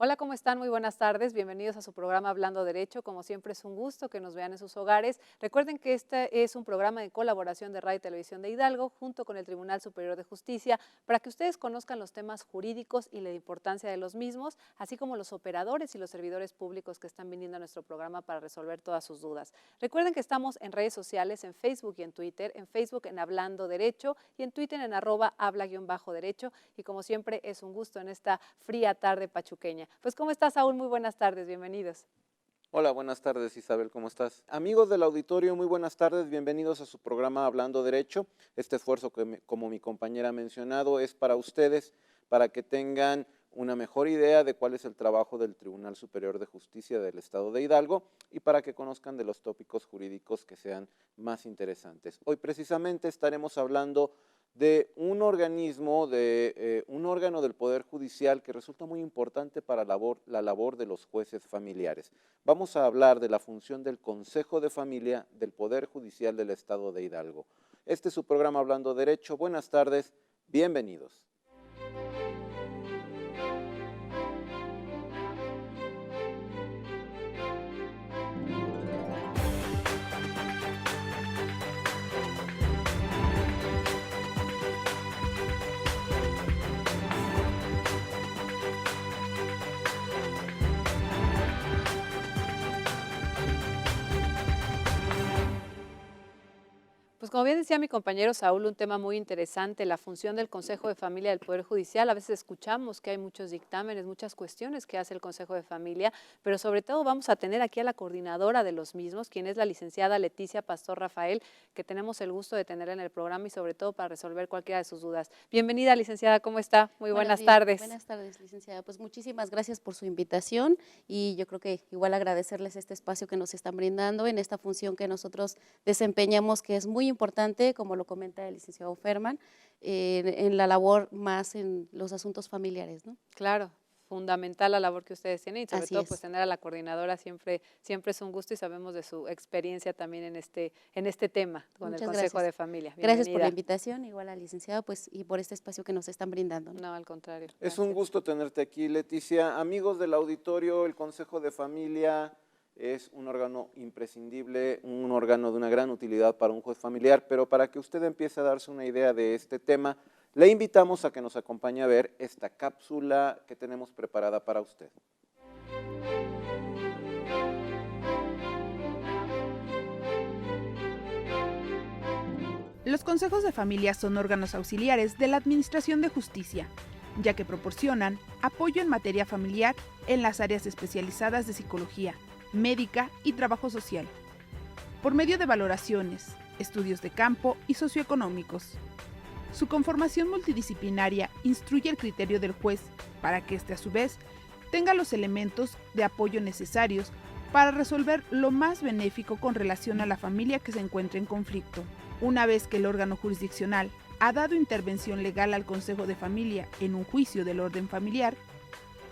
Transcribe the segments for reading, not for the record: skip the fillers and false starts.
Hola, ¿cómo están? Muy buenas tardes. Bienvenidos a su programa Hablando Derecho. Como siempre es un gusto que nos vean en sus hogares. Recuerden que este es un programa de colaboración de Radio y Televisión de Hidalgo junto con el Tribunal Superior de Justicia para que ustedes conozcan los temas jurídicos y la importancia de los mismos, así como los operadores y los servidores públicos que están viniendo a nuestro programa para resolver todas sus dudas. Recuerden que estamos en redes sociales, en Facebook y en Twitter. En Facebook en Hablando Derecho y en Twitter en @habla_derecho. Y como siempre es un gusto en esta fría tarde pachuqueña. Pues, ¿cómo estás, Saúl? Muy buenas tardes, bienvenidos. Hola, buenas tardes Isabel, ¿cómo estás? Amigos del auditorio, muy buenas tardes, bienvenidos a su programa Hablando Derecho. Este esfuerzo que, como mi compañera ha mencionado, es para ustedes, para que tengan una mejor idea de cuál es el trabajo del Tribunal Superior de Justicia del Estado de Hidalgo y para que conozcan de los tópicos jurídicos que sean más interesantes. Hoy precisamente estaremos hablando de un organismo, de un órgano del Poder Judicial que resulta muy importante para la labor de los jueces familiares. Vamos a hablar de la función del Consejo de Familia del Poder Judicial del Estado de Hidalgo. Este es su programa Hablando Derecho. Buenas tardes, bienvenidos. Pues como bien decía mi compañero Saúl, un tema muy interesante, la función del Consejo de Familia del Poder Judicial. A veces escuchamos que hay muchos dictámenes, muchas cuestiones que hace el Consejo de Familia, pero sobre todo vamos a tener aquí a la coordinadora de los mismos, quien es la licenciada Leticia Pastor Rafael, que tenemos el gusto de tenerla en el programa y sobre todo para resolver cualquiera de sus dudas. Bienvenida, licenciada, ¿cómo está? Muy buenas tardes. Buenas tardes, licenciada. Pues muchísimas gracias por su invitación y yo creo que igual agradecerles este espacio que nos están brindando en esta función que nosotros desempeñamos, que es muy importante, como lo comenta el licenciado Ferman, en la labor más en los asuntos familiares, ¿no? Claro, fundamental la labor que ustedes tienen y sobre Así todo pues es. tener a la coordinadora siempre es un gusto y sabemos de su experiencia también en este tema con el Muchas Consejo gracias. de Familia. Gracias por la Bienvenida. invitación, igual al licenciado, pues, y por este espacio que nos están brindando, ¿no? No, al contrario, Es un gracias. gusto tenerte aquí, Leticia. Amigos del auditorio, el Consejo de Familia es un órgano imprescindible, un órgano de una gran utilidad para un juez familiar, pero para que usted empiece a darse una idea de este tema, le invitamos a que nos acompañe a ver esta cápsula que tenemos preparada para usted. Los consejos de familia son órganos auxiliares de la Administración de Justicia, ya que proporcionan apoyo en materia familiar en las áreas especializadas de psicología, médica y trabajo social, por medio de valoraciones, estudios de campo y socioeconómicos. Su conformación multidisciplinaria instruye el criterio del juez para que éste a su vez tenga los elementos de apoyo necesarios para resolver lo más benéfico con relación a la familia que se encuentre en conflicto. Una vez que el órgano jurisdiccional ha dado intervención legal al Consejo de Familia en un juicio del orden familiar,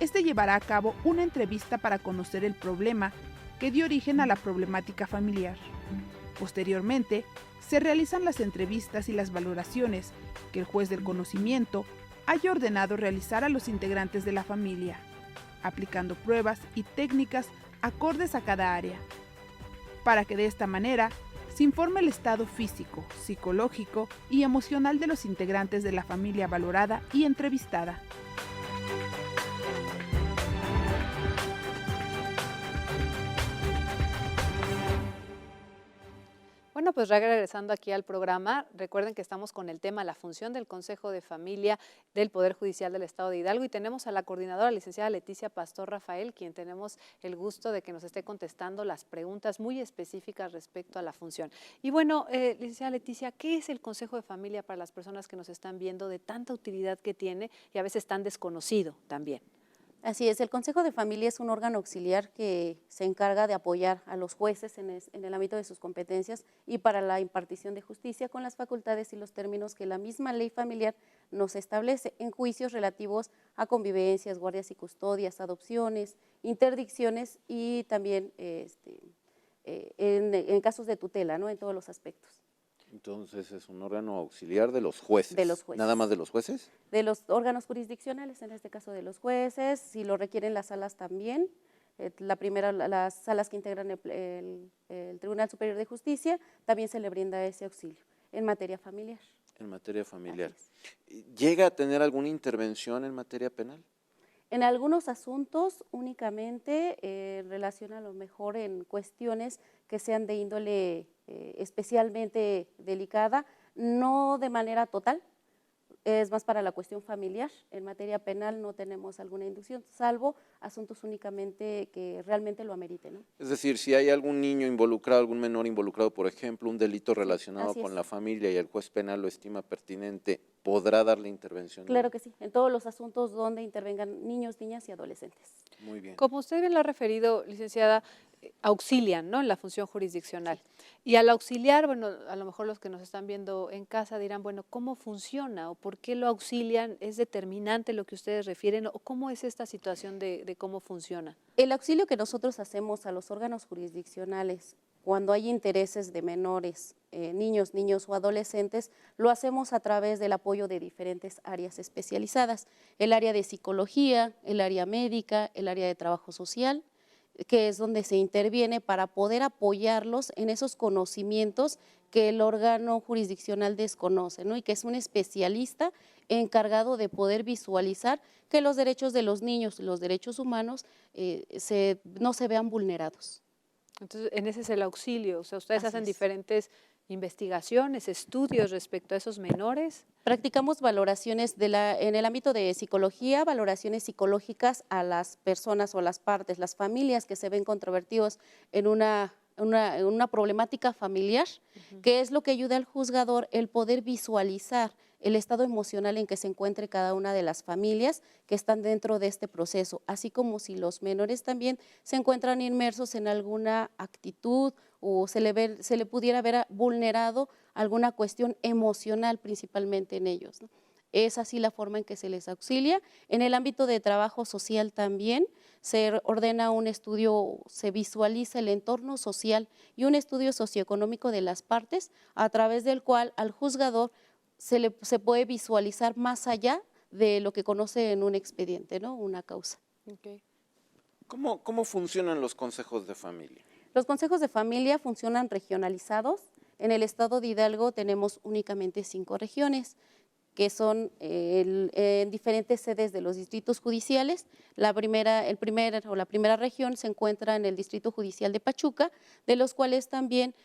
este llevará a cabo una entrevista para conocer el problema que dio origen a la problemática familiar. Posteriormente, se realizan las entrevistas y las valoraciones que el juez del conocimiento haya ordenado realizar a los integrantes de la familia, aplicando pruebas y técnicas acordes a cada área, para que de esta manera se informe el estado físico, psicológico y emocional de los integrantes de la familia valorada y entrevistada. Bueno, pues regresando aquí al programa, recuerden que estamos con el tema la función del Consejo de Familia del Poder Judicial del Estado de Hidalgo y tenemos a la coordinadora, licenciada Leticia Pastor Rafael, quien tenemos el gusto de que nos esté contestando las preguntas muy específicas respecto a la función. Y bueno, licenciada Leticia, ¿qué es el Consejo de Familia para las personas que nos están viendo de tanta utilidad que tiene y a veces tan desconocido también? Así es, el Consejo de Familia es un órgano auxiliar que se encarga de apoyar a los jueces en el ámbito de sus competencias y para la impartición de justicia con las facultades y los términos que la misma ley familiar nos establece en juicios relativos a convivencias, guardias y custodias, adopciones, interdicciones y también en casos de tutela, ¿no? En todos los aspectos. Entonces es un órgano auxiliar de los jueces. De los jueces. ¿Nada más de los jueces? De los órganos jurisdiccionales, en este caso de los jueces, si lo requieren las salas también. La primera, las salas que integran el Tribunal Superior de Justicia, también se le brinda ese auxilio en materia familiar. En materia familiar. Así es. ¿Llega a tener alguna intervención en materia penal? En algunos asuntos únicamente en relación a lo mejor en cuestiones que sean de índole especialmente delicada, no de manera total, es más para la cuestión familiar. En materia penal no tenemos alguna inducción, salvo asuntos únicamente que realmente lo ameriten, ¿no? Es decir, si hay algún niño involucrado, algún menor involucrado, por ejemplo, un delito relacionado así con es. la familia y el juez penal lo estima pertinente, ¿podrá darle intervención? Claro que sí, en todos los asuntos donde intervengan niños, niñas y adolescentes. Muy bien. Como usted bien lo ha referido, licenciada, auxilian, ¿no?, en la función jurisdiccional. Y al auxiliar, bueno, a lo mejor los que nos están viendo en casa dirán, bueno, ¿cómo funciona o por qué lo auxilian? ¿Es determinante lo que ustedes refieren o cómo es esta situación de cómo funciona? El auxilio que nosotros hacemos a los órganos jurisdiccionales cuando hay intereses de menores, niños o adolescentes, lo hacemos a través del apoyo de diferentes áreas especializadas, el área de psicología, el área médica, el área de trabajo social, que es donde se interviene para poder apoyarlos en esos conocimientos que el órgano jurisdiccional desconoce, ¿no? Y que es un especialista encargado de poder visualizar que los derechos de los niños, los derechos humanos, no se vean vulnerados. Entonces, en ese es el auxilio, o sea, ustedes Así hacen es. diferentes investigaciones, estudios respecto a esos menores. Practicamos valoraciones en el ámbito de psicología, valoraciones psicológicas a las personas o las partes, las familias que se ven controvertidos en una problemática familiar, que es lo que ayuda al juzgador el poder visualizar el estado emocional en que se encuentre cada una de las familias que están dentro de este proceso, así como si los menores también se encuentran inmersos en alguna actitud o se le pudiera ver vulnerado alguna cuestión emocional principalmente en ellos, ¿no? Es así la forma en que se les auxilia. En el ámbito de trabajo social también se ordena un estudio, se visualiza el entorno social y un estudio socioeconómico de las partes, a través del cual al juzgador se puede visualizar más allá de lo que conoce en un expediente, ¿no? Una causa. Okay. ¿Cómo funcionan los consejos de familia? Los consejos de familia funcionan regionalizados. En el estado de Hidalgo tenemos únicamente 5 regiones, que son en diferentes sedes de los distritos judiciales. La primera región se encuentra en el Distrito Judicial de Pachuca, de los cuales también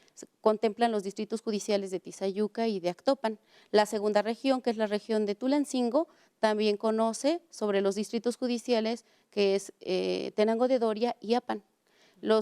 contemplan los distritos judiciales de Tizayuca y de Actopan. La segunda región, que es la región de Tulancingo, también conoce sobre los distritos judiciales, que es Tenango de Doria y Apan.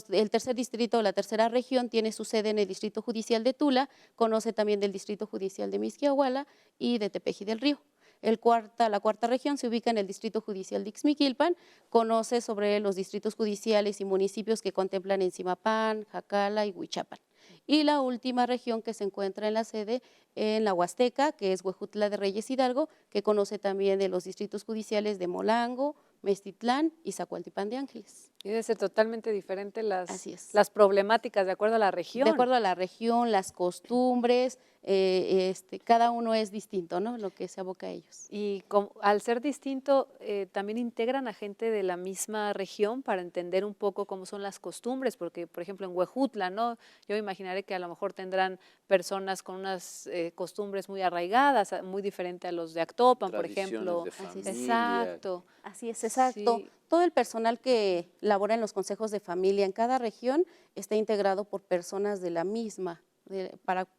El tercer distrito, la tercera región, tiene su sede en el Distrito Judicial de Tula, conoce también del Distrito Judicial de Mixquiahuala y de Tepeji del Río. La cuarta región se ubica en el Distrito Judicial de Ixmiquilpan, conoce sobre los distritos judiciales y municipios que contemplan Encimapán, Jacala y Huichapan. Y la última región que se encuentra en la sede en la Huasteca, que es Huejutla de Reyes Hidalgo, que conoce también de los distritos judiciales de Molango, Mestitlán y Zacualtipán de Ángeles. Y debe ser totalmente diferente Así es. las problemáticas de acuerdo a la región. De acuerdo a la región, las costumbres, cada uno es distinto, ¿no? Lo que se aboca a ellos. Y al ser distinto, también integran a gente de la misma región para entender un poco cómo son las costumbres, porque, por ejemplo, en Huejutla, ¿no? Yo me imaginaré que a lo mejor tendrán personas con unas costumbres muy arraigadas, muy diferente a los de Actopan, por ejemplo. De familia. Exacto. Así es, exacto. Sí. Todo el personal que labora en los consejos de familia en cada región está integrado por personas de la misma,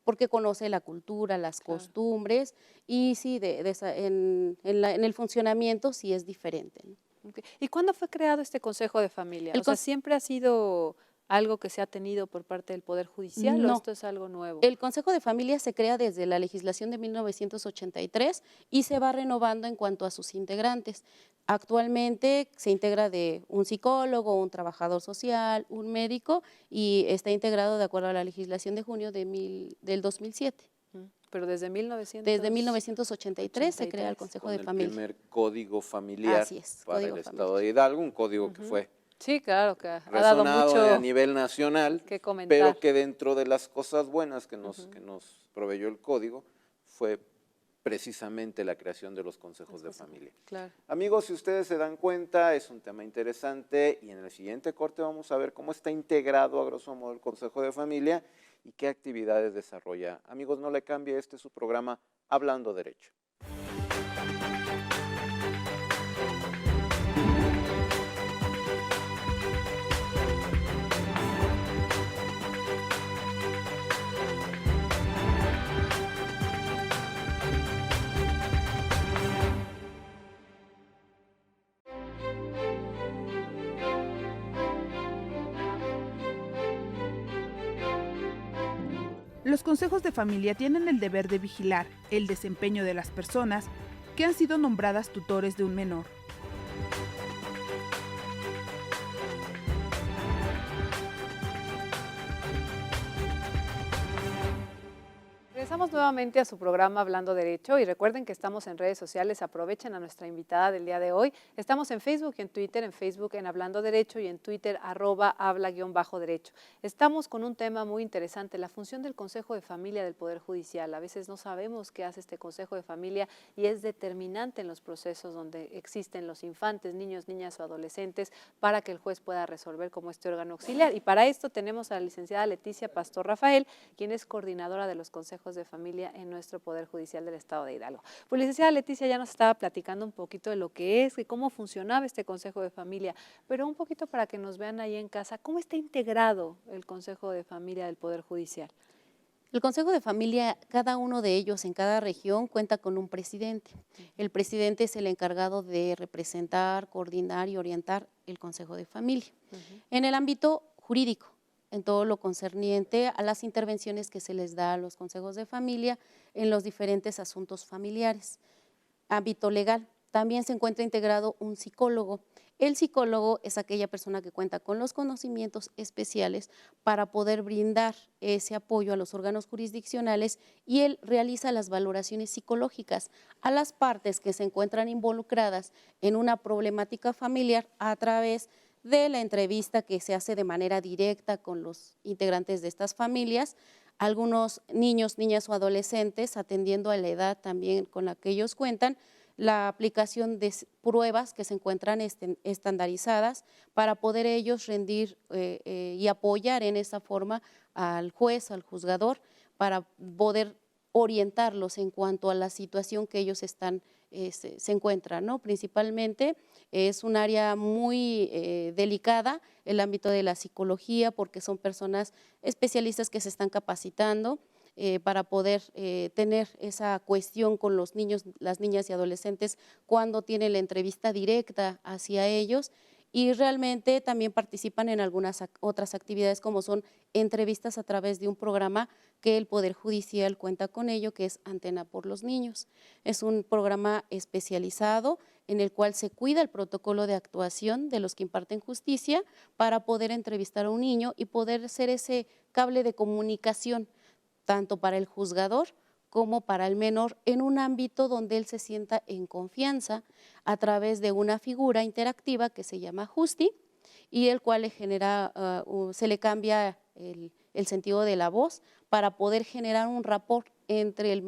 porque conoce la cultura, las costumbres, y sí, en el funcionamiento sí es diferente, ¿no? Okay. ¿Y cuándo fue creado este Consejo de Familia? O sea, ¿siempre ha sido algo que se ha tenido por parte del Poder Judicial o esto es algo nuevo? El Consejo de Familia se crea desde la legislación de 1983 y se va renovando en cuanto a sus integrantes. Actualmente se integra de un psicólogo, un trabajador social, un médico y está integrado de acuerdo a la legislación de junio del 2007. Pero desde 1983 se crea el Consejo de Familia. El primer código familiar para el Estado de Hidalgo, un código que fue sí, claro, que ha dado mucho a nivel nacional, que comentar. pero que dentro de las cosas buenas que nos proveyó el código fue precisamente la creación de los consejos de familia. Claro. Amigos, si ustedes se dan cuenta, es un tema interesante y en el siguiente corte vamos a ver cómo está integrado a grosso modo el Consejo de Familia y qué actividades desarrolla. Amigos, no le cambie, este es su programa Hablando Derecho. Los consejos de familia tienen el deber de vigilar el desempeño de las personas que han sido nombradas tutores de un menor. Regresamos nuevamente a su programa Hablando Derecho y recuerden que estamos en redes sociales, aprovechen a nuestra invitada del día de hoy. Estamos en Facebook y en Twitter, en Facebook en Hablando Derecho y en Twitter @habla_derecho. Estamos con un tema muy interesante, la función del Consejo de Familia del Poder Judicial. A veces no sabemos qué hace este Consejo de Familia y es determinante en los procesos donde existen los infantes, niños, niñas o adolescentes para que el juez pueda resolver como este órgano auxiliar. Y para esto tenemos a la licenciada Leticia Pastor Rafael, quien es coordinadora de los consejos de familia en nuestro Poder Judicial del Estado de Hidalgo. Pues licenciada Leticia ya nos estaba platicando un poquito de lo que es y cómo funcionaba este Consejo de Familia, pero un poquito para que nos vean ahí en casa, ¿cómo está integrado el Consejo de Familia del Poder Judicial? El Consejo de Familia, cada uno de ellos en cada región cuenta con un presidente. El presidente es el encargado de representar, coordinar y orientar el Consejo de Familia. En el ámbito jurídico, en todo lo concerniente a las intervenciones que se les da a los consejos de familia en los diferentes asuntos familiares. Ámbito legal, también se encuentra integrado un psicólogo. El psicólogo es aquella persona que cuenta con los conocimientos especiales para poder brindar ese apoyo a los órganos jurisdiccionales y él realiza las valoraciones psicológicas a las partes que se encuentran involucradas en una problemática familiar a través de la entrevista que se hace de manera directa con los integrantes de estas familias, algunos niños, niñas o adolescentes atendiendo a la edad también con la que ellos cuentan, la aplicación de pruebas que se encuentran estandarizadas para poder ellos rendir y apoyar en esa forma al juez, al juzgador, para poder orientarlos en cuanto a la situación que ellos se encuentran, ¿no? Principalmente es un área muy delicada, el ámbito de la psicología, porque son personas especialistas que se están capacitando para poder tener esa cuestión con los niños, las niñas y adolescentes cuando tienen la entrevista directa hacia ellos. Y realmente también participan en algunas otras actividades como son entrevistas a través de un programa que el Poder Judicial cuenta con ello, que es Antena por los Niños. Es un programa especializado en el cual se cuida el protocolo de actuación de los que imparten justicia para poder entrevistar a un niño y poder ser ese cable de comunicación, tanto para el juzgador como para el menor, en un ámbito donde él se sienta en confianza a través de una figura interactiva que se llama Justi y el cual le genera, se le cambia el sentido de la voz para poder generar un rapport entre el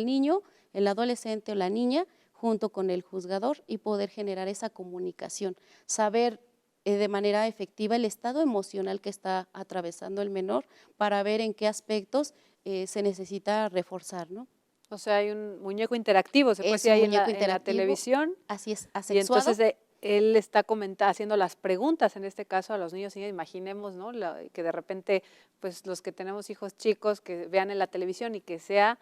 niño, el adolescente o la niña junto con el juzgador y poder generar esa comunicación, saber de manera efectiva el estado emocional que está atravesando el menor para ver en qué aspectos se necesita reforzar, ¿no? O sea, hay un muñeco interactivo, se puede decir ahí en la televisión. Así es, asexuado. Y entonces él está haciendo las preguntas, en este caso a los niños y niñas, imaginemos, ¿no? Que de repente, pues los que tenemos hijos chicos, que vean en la televisión y que sea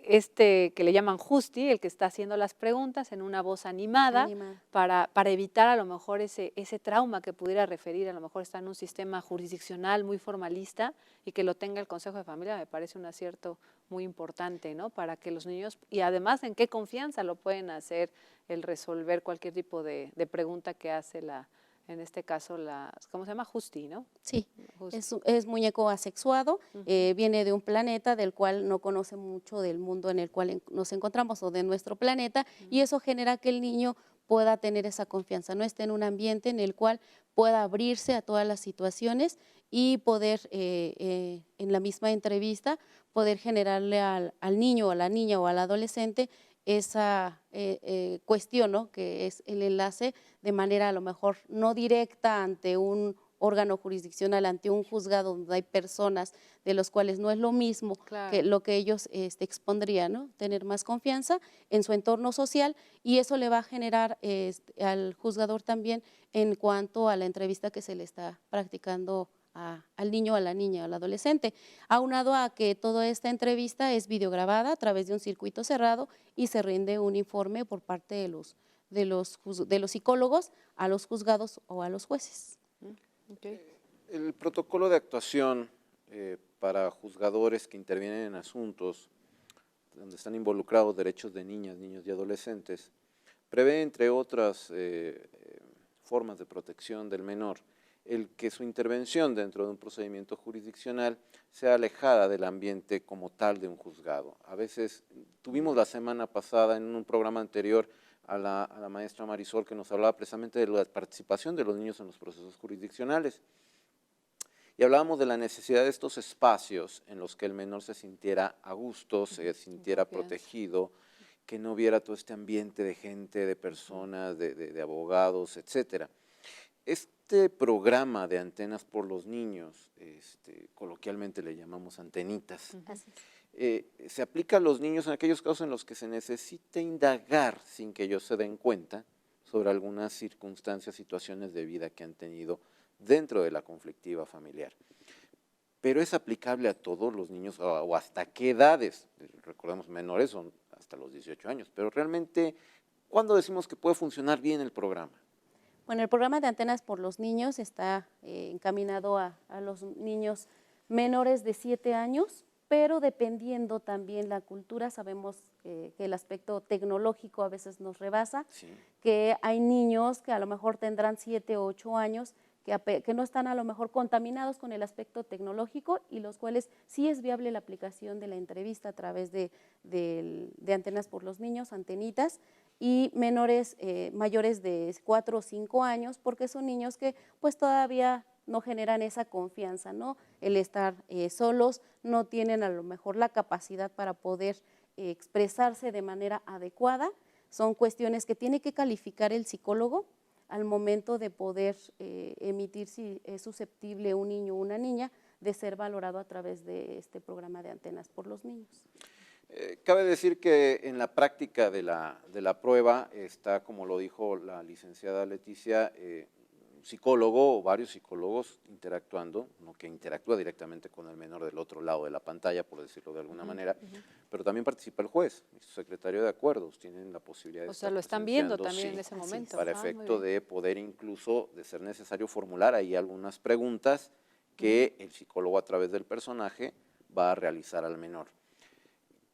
que le llaman Justi, el que está haciendo las preguntas en una voz animada. Para evitar a lo mejor ese trauma que pudiera referir, a lo mejor está en un sistema jurisdiccional muy formalista y que lo tenga el Consejo de Familia, me parece un acierto muy importante, ¿no? Para que los niños, y además en qué confianza lo pueden hacer el resolver cualquier tipo de pregunta que hace en este caso, ¿cómo se llama? Justi, ¿no? Sí, es muñeco asexuado, viene de un planeta del cual no conoce mucho del mundo en el cual nos encontramos o de nuestro planeta y eso genera que el niño pueda tener esa confianza, no esté en un ambiente en el cual pueda abrirse a todas las situaciones y poder, en la misma entrevista, poder generarle al niño o a la niña o al adolescente esa cuestión, ¿no?, que es el enlace de manera a lo mejor no directa ante un órgano jurisdiccional, ante un juzgado donde hay personas de los cuales no es lo mismo que lo que ellos expondrían, ¿no?, tener más confianza en su entorno social, y eso le va a generar al juzgador también en cuanto a la entrevista que se le está practicando al niño, a la niña, al adolescente, aunado a que toda esta entrevista es videograbada a través de un circuito cerrado y se rinde un informe por parte de los psicólogos a los juzgados o a los jueces. Okay. El protocolo de actuación para juzgadores que intervienen en asuntos donde están involucrados derechos de niñas, niños y adolescentes prevé, entre otras formas de protección del menor, el que su intervención dentro de un procedimiento jurisdiccional sea alejada del ambiente como tal de un juzgado. A veces, tuvimos la semana pasada en un programa anterior a la maestra Marisol, que nos hablaba precisamente de la participación de los niños en los procesos jurisdiccionales. Y hablábamos de la necesidad de estos espacios en los que el menor se sintiera a gusto, se sintiera protegido, que no hubiera todo este ambiente de gente, de personas, de abogados, etcétera. Este programa de Antenas por los Niños, coloquialmente le llamamos antenitas, se aplica a los niños en aquellos casos en los que se necesita indagar sin que ellos se den cuenta sobre algunas circunstancias, situaciones de vida que han tenido dentro de la conflictiva familiar. Pero es aplicable a todos los niños o hasta qué edades, recordemos menores son hasta los 18 años, pero realmente, ¿cuándo decimos que puede funcionar bien el programa? Bueno, el programa de Antenas por los Niños está encaminado a los niños menores de 7 años, pero dependiendo también la cultura, sabemos que el aspecto tecnológico a veces nos rebasa, sí, que hay niños que a lo mejor tendrán 7 o 8 años, que no están a lo mejor contaminados con el aspecto tecnológico y los cuales sí es viable la aplicación de la entrevista a través de Antenas por los Niños, antenitas, y menores mayores de 4 o 5 años, porque son niños que pues todavía no generan esa confianza, ¿no? El estar solos, no tienen a lo mejor la capacidad para poder expresarse de manera adecuada, son cuestiones que tiene que calificar el psicólogo al momento de poder emitir si es susceptible un niño o una niña de ser valorado a través de este programa de Antenas por los Niños. Cabe decir que en la práctica de la prueba está, como lo dijo la licenciada Leticia, psicólogo o varios psicólogos interactuando, uno que interactúa directamente con el menor del otro lado de la pantalla, por decirlo de alguna manera, pero también participa el juez y su secretario de acuerdos, tienen la posibilidad de O sea, lo están viendo también, sí, en ese momento. Para efecto de poder incluso, de ser necesario, formular ahí algunas preguntas que el psicólogo a través del personaje va a realizar al menor.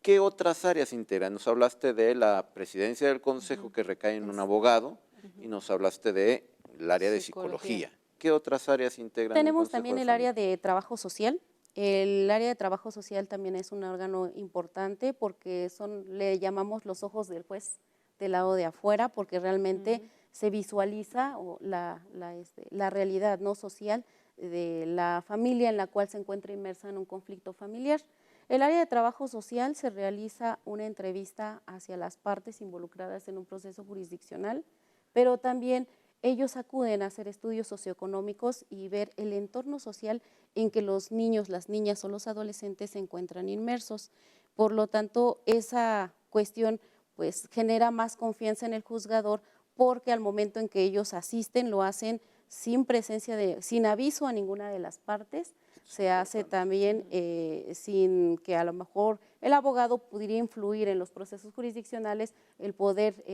¿Qué otras áreas integran? Nos hablaste de la presidencia del consejo que recae en un abogado y nos hablaste del área de psicología. ¿Qué otras áreas integran? Tenemos también el área de trabajo social. El área de trabajo social también es un órgano importante porque le llamamos los ojos del juez del lado de afuera, porque realmente se visualiza la realidad no social de la familia en la cual se encuentra inmersa en un conflicto familiar. El área de trabajo social se realiza una entrevista hacia las partes involucradas en un proceso jurisdiccional, pero también ellos acuden a hacer estudios socioeconómicos y ver el entorno social en que los niños, las niñas o los adolescentes se encuentran inmersos. Por lo tanto, esa cuestión pues genera más confianza en el juzgador porque al momento en que ellos asisten lo hacen sin presencia sin aviso a ninguna de las partes, se hace también sin que a lo mejor el abogado pudiera influir en los procesos jurisdiccionales, el poder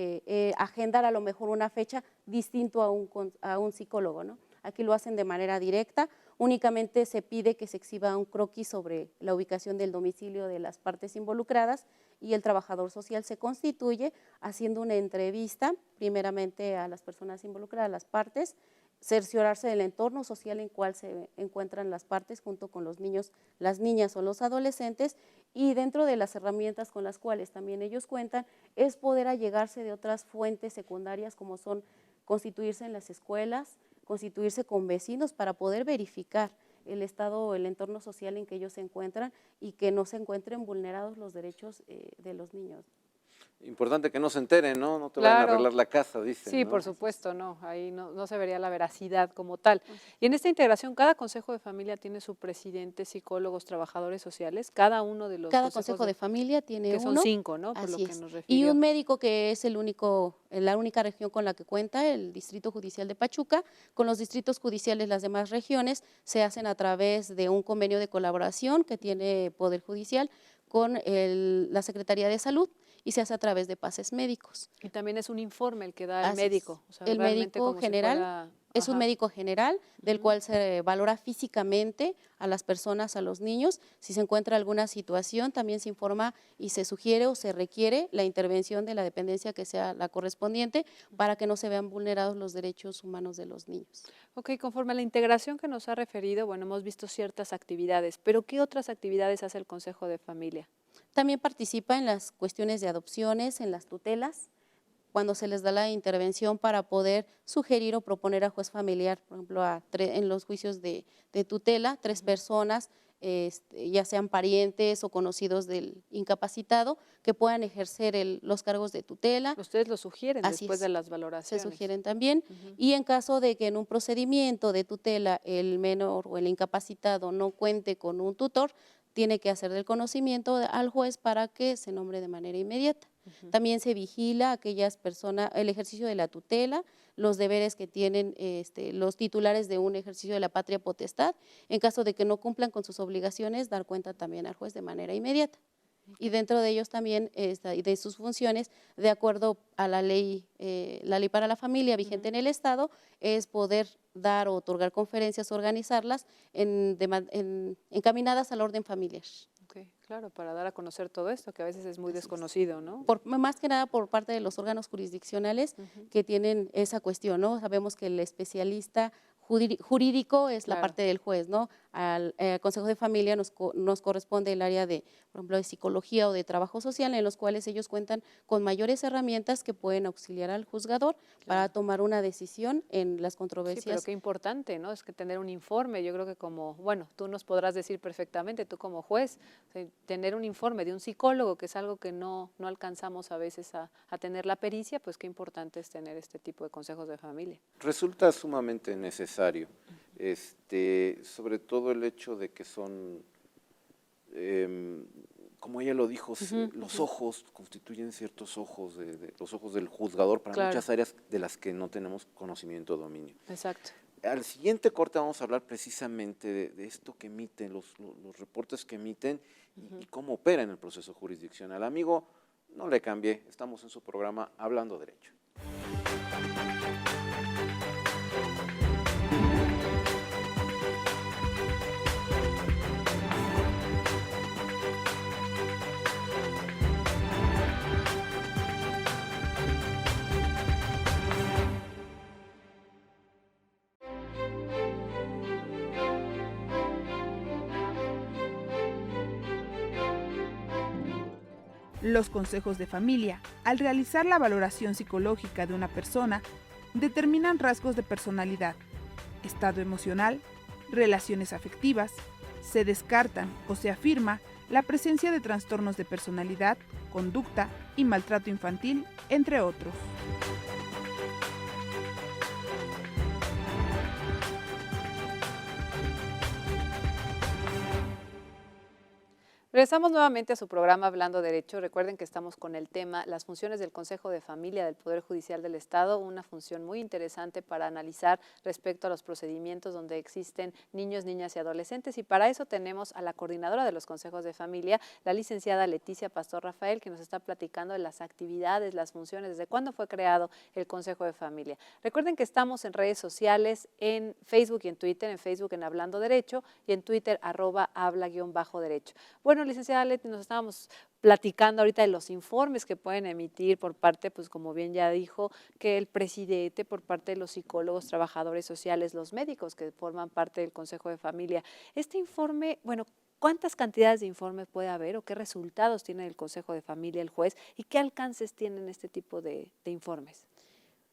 agendar a lo mejor una fecha distinto a un psicólogo, ¿no? Aquí lo hacen de manera directa, únicamente se pide que se exhiba un croquis sobre la ubicación del domicilio de las partes involucradas y el trabajador social se constituye haciendo una entrevista primeramente a las personas involucradas, a las partes, cerciorarse del entorno social en cual se encuentran las partes junto con los niños, las niñas o los adolescentes, y dentro de las herramientas con las cuales también ellos cuentan es poder allegarse de otras fuentes secundarias como son constituirse en las escuelas, constituirse con vecinos para poder verificar el estado o el entorno social en que ellos se encuentran y que no se encuentren vulnerados los derechos de los niños. Importante que no se enteren, ¿no? No te vayan a Claro. arreglar la casa, dicen, Sí, ¿no? por supuesto, no, ahí no se vería la veracidad como tal. Y en esta integración, cada consejo de familia tiene su presidente, psicólogos, trabajadores sociales, cada uno de los Cada consejos consejo de familia tiene que son uno. 5, ¿no? Por lo Así que es. nos Y refirió. un médico que es la única región con la que cuenta, el Distrito Judicial de Pachuca. Con los distritos judiciales, las demás regiones, se hacen a través de un convenio de colaboración que tiene Poder Judicial con la Secretaría de Salud y se hace a través de pases médicos. Y también es un informe el que da el Así es. médico. O sea, El realmente médico como si general fuera- es un Ajá. médico general del cual se valora físicamente a las personas, a los niños. Si se encuentra alguna situación, también se informa y se sugiere o se requiere la intervención de la dependencia que sea la correspondiente para que no se vean vulnerados los derechos humanos de los niños. Ok, conforme a la integración que nos ha referido, bueno, hemos visto ciertas actividades, pero ¿qué otras actividades hace el Consejo de Familia? También participa en las cuestiones de adopciones, en las tutelas, cuando se les da la intervención para poder sugerir o proponer a juez familiar, por ejemplo, en los juicios de tutela, 3 personas, ya sean parientes o conocidos del incapacitado, que puedan ejercer los cargos de tutela. Ustedes lo sugieren Así después es. de las Se valoraciones. sugieren también, y en caso de que en un procedimiento de tutela el menor o el incapacitado no cuente con un tutor, tiene que hacer del conocimiento al juez para que se nombre de manera inmediata. También se vigila a aquellas personas, el ejercicio de la tutela, los deberes que tienen los titulares de un ejercicio de la patria potestad. En caso de que no cumplan con sus obligaciones, dar cuenta también al juez de manera inmediata. Y dentro de ellos también, de sus funciones, de acuerdo a la ley para la familia vigente en el Estado, es poder dar o otorgar conferencias, organizarlas encaminadas al orden familiar. Ok, claro, para dar a conocer todo esto, que a veces es muy desconocido, ¿no? Más que nada por parte de los órganos jurisdiccionales que tienen esa cuestión, ¿no? Sabemos que el especialista jurídico es la Claro. parte del juez, ¿no? Al Consejo de Familia nos corresponde el área de, por ejemplo, de psicología o de trabajo social, en los cuales ellos cuentan con mayores herramientas que pueden auxiliar al juzgador para tomar una decisión en las Sí, controversias. pero qué importante, ¿no? Es que tener un informe, yo creo que como, bueno, tú nos podrás decir perfectamente, tú como juez, o sea, tener un informe de un psicólogo, que es algo que no alcanzamos a veces a tener la pericia, pues qué importante es tener este tipo de consejos de familia. Resulta sumamente necesario, sobre todo el hecho de que son, como ella lo dijo, los ojos constituyen ciertos ojos, los ojos del juzgador para Claro. muchas áreas de las que no tenemos conocimiento o dominio. Exacto. Al siguiente corte vamos a hablar precisamente de esto que emiten, los reportes que emiten y cómo opera en el proceso jurisdiccional. Amigo, no le cambie, estamos en su programa Hablando Derecho. Los consejos de familia, al realizar la valoración psicológica de una persona, determinan rasgos de personalidad, estado emocional, relaciones afectivas, se descartan o se afirma la presencia de trastornos de personalidad, conducta y maltrato infantil, entre otros. Regresamos nuevamente a su programa Hablando Derecho. Recuerden que estamos con el tema las funciones del Consejo de Familia del Poder Judicial del Estado, una función muy interesante para analizar respecto a los procedimientos donde existen niños, niñas y adolescentes. Y para eso tenemos a la coordinadora de los consejos de familia, la licenciada Leticia Pastor Rafael, que nos está platicando de las actividades, las funciones, desde cuándo fue creado el Consejo de Familia. Recuerden que estamos en redes sociales, en Facebook y en Twitter, en Facebook en Hablando Derecho y en Twitter @habla_derecho. Bueno, licenciada Leti, nos estábamos platicando ahorita de los informes que pueden emitir por parte, pues como bien ya dijo, que el presidente, por parte de los psicólogos, trabajadores sociales, los médicos que forman parte del Consejo de Familia. Este informe, bueno, ¿cuántas cantidades de informes puede haber o qué resultados tiene el Consejo de Familia, el juez, y qué alcances tienen este tipo de informes?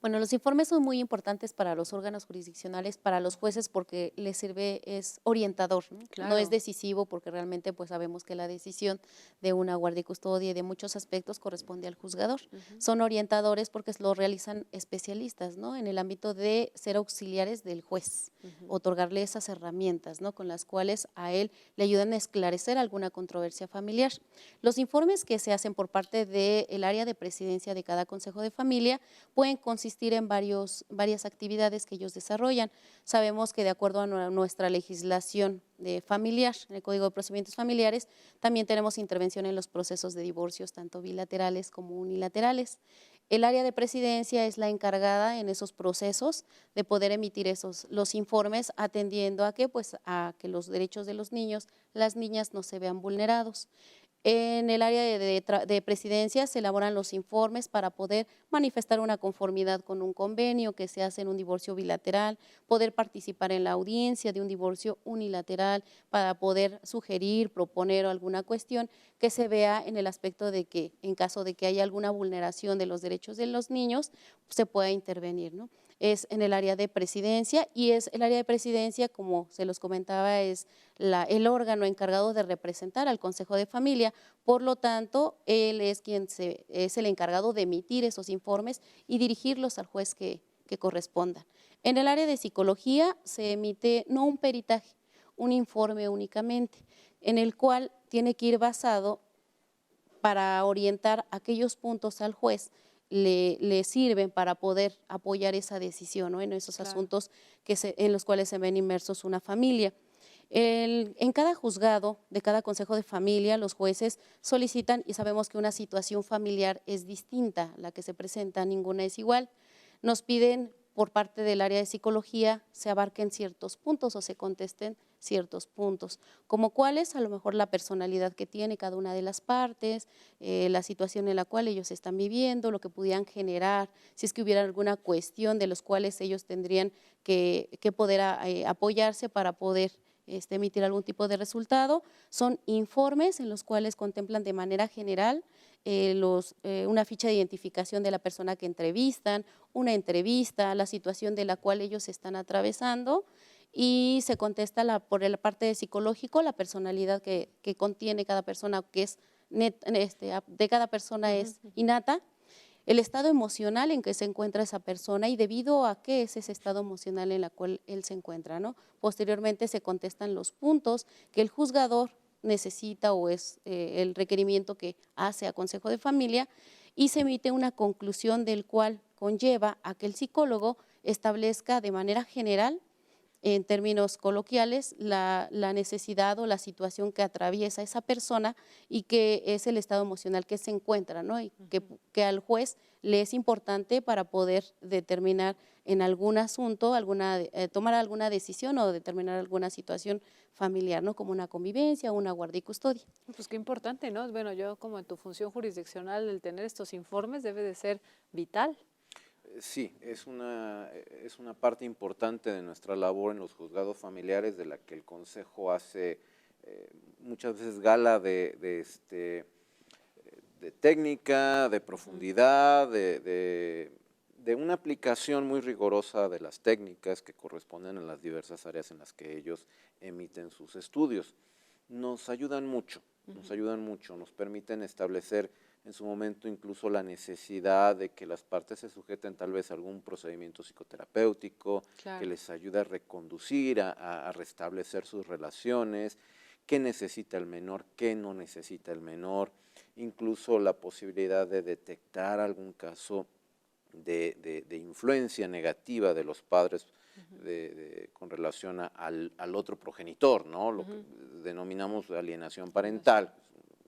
Bueno, los informes son muy importantes para los órganos jurisdiccionales, para los jueces, porque les sirve, es orientador, ¿no? Claro. No es decisivo, porque realmente pues sabemos que la decisión de una guardia y custodia y de muchos aspectos corresponde al juzgador. Son orientadores porque lo realizan especialistas, ¿no? En el ámbito de ser auxiliares del juez, otorgarle esas herramientas, ¿no? Con las cuales a él le ayudan a esclarecer alguna controversia familiar. Los informes que se hacen por parte del área de presidencia de cada consejo de familia pueden consistir en varias actividades que ellos desarrollan. Sabemos que de acuerdo a nuestra legislación familiar, en el Código de Procedimientos Familiares, también tenemos intervención en los procesos de divorcios, tanto bilaterales como unilaterales. El área de presidencia es la encargada en esos procesos de poder emitir los informes, atendiendo a que, pues, a que los derechos de los niños, las niñas no se vean vulnerados. En el área de presidencia se elaboran los informes para poder manifestar una conformidad con un convenio que se hace en un divorcio bilateral, poder participar en la audiencia de un divorcio unilateral para poder sugerir, proponer alguna cuestión que se vea en el aspecto de que en caso de que haya alguna vulneración de los derechos de los niños, se pueda intervenir, ¿no? Es en el área de presidencia y es el área de presidencia, como se los comentaba, es el órgano encargado de representar al Consejo de Familia. Por lo tanto, él es es el encargado de emitir esos informes y dirigirlos al juez que correspondan. En el área de psicología se emite no un peritaje, un informe únicamente, en el cual tiene que ir basado para orientar aquellos puntos al juez le sirven para poder apoyar esa decisión, ¿no? En esos asuntos en los cuales se ven inmersos una familia. En cada juzgado de cada consejo de familia, los jueces solicitan, y sabemos que una situación familiar es distinta, la que se presenta, ninguna es igual. Nos piden por parte del área de psicología se abarquen ciertos puntos o se contesten ciertos puntos, como cuáles, a lo mejor la personalidad que tiene cada una de las partes, la situación en la cual ellos están viviendo, lo que pudieran generar, si es que hubiera alguna cuestión de los cuales ellos tendrían que poder apoyarse para poder emitir algún tipo de resultado. Son informes en los cuales contemplan de manera general una ficha de identificación de la persona que entrevistan, una entrevista, la situación de la cual ellos están atravesando, y se contesta por la parte de psicológico, la personalidad que contiene cada persona, que es de cada persona es innata, el estado emocional en que se encuentra esa persona y debido a qué es ese estado emocional en el cual él se encuentra, ¿no? Posteriormente se contestan los puntos que el juzgador necesita o es el requerimiento que hace a Consejo de Familia, y se emite una conclusión del cual conlleva a que el psicólogo establezca de manera general, en términos coloquiales, la necesidad o la situación que atraviesa esa persona y que es el estado emocional que se encuentra, ¿no? Y que al juez le es importante para poder determinar en algún asunto, tomar alguna decisión o determinar alguna situación familiar, ¿no? Como una convivencia o una guardia y custodia. Pues qué importante, ¿no? Bueno, yo como en tu función jurisdiccional, el tener estos informes debe de ser vital. Sí, es una parte importante de nuestra labor en los juzgados familiares, de la que el Consejo hace muchas veces gala de técnica, de profundidad, de una aplicación muy rigurosa de las técnicas que corresponden a las diversas áreas en las que ellos emiten sus estudios. Nos ayudan mucho, nos permiten establecer en su momento incluso la necesidad de que las partes se sujeten tal vez a algún procedimiento psicoterapéutico, que les ayude a reconducir, a restablecer sus relaciones, qué necesita el menor, qué no necesita el menor, incluso la posibilidad de detectar algún caso de influencia negativa de los padres con relación al otro progenitor, ¿no? Lo que denominamos alienación parental,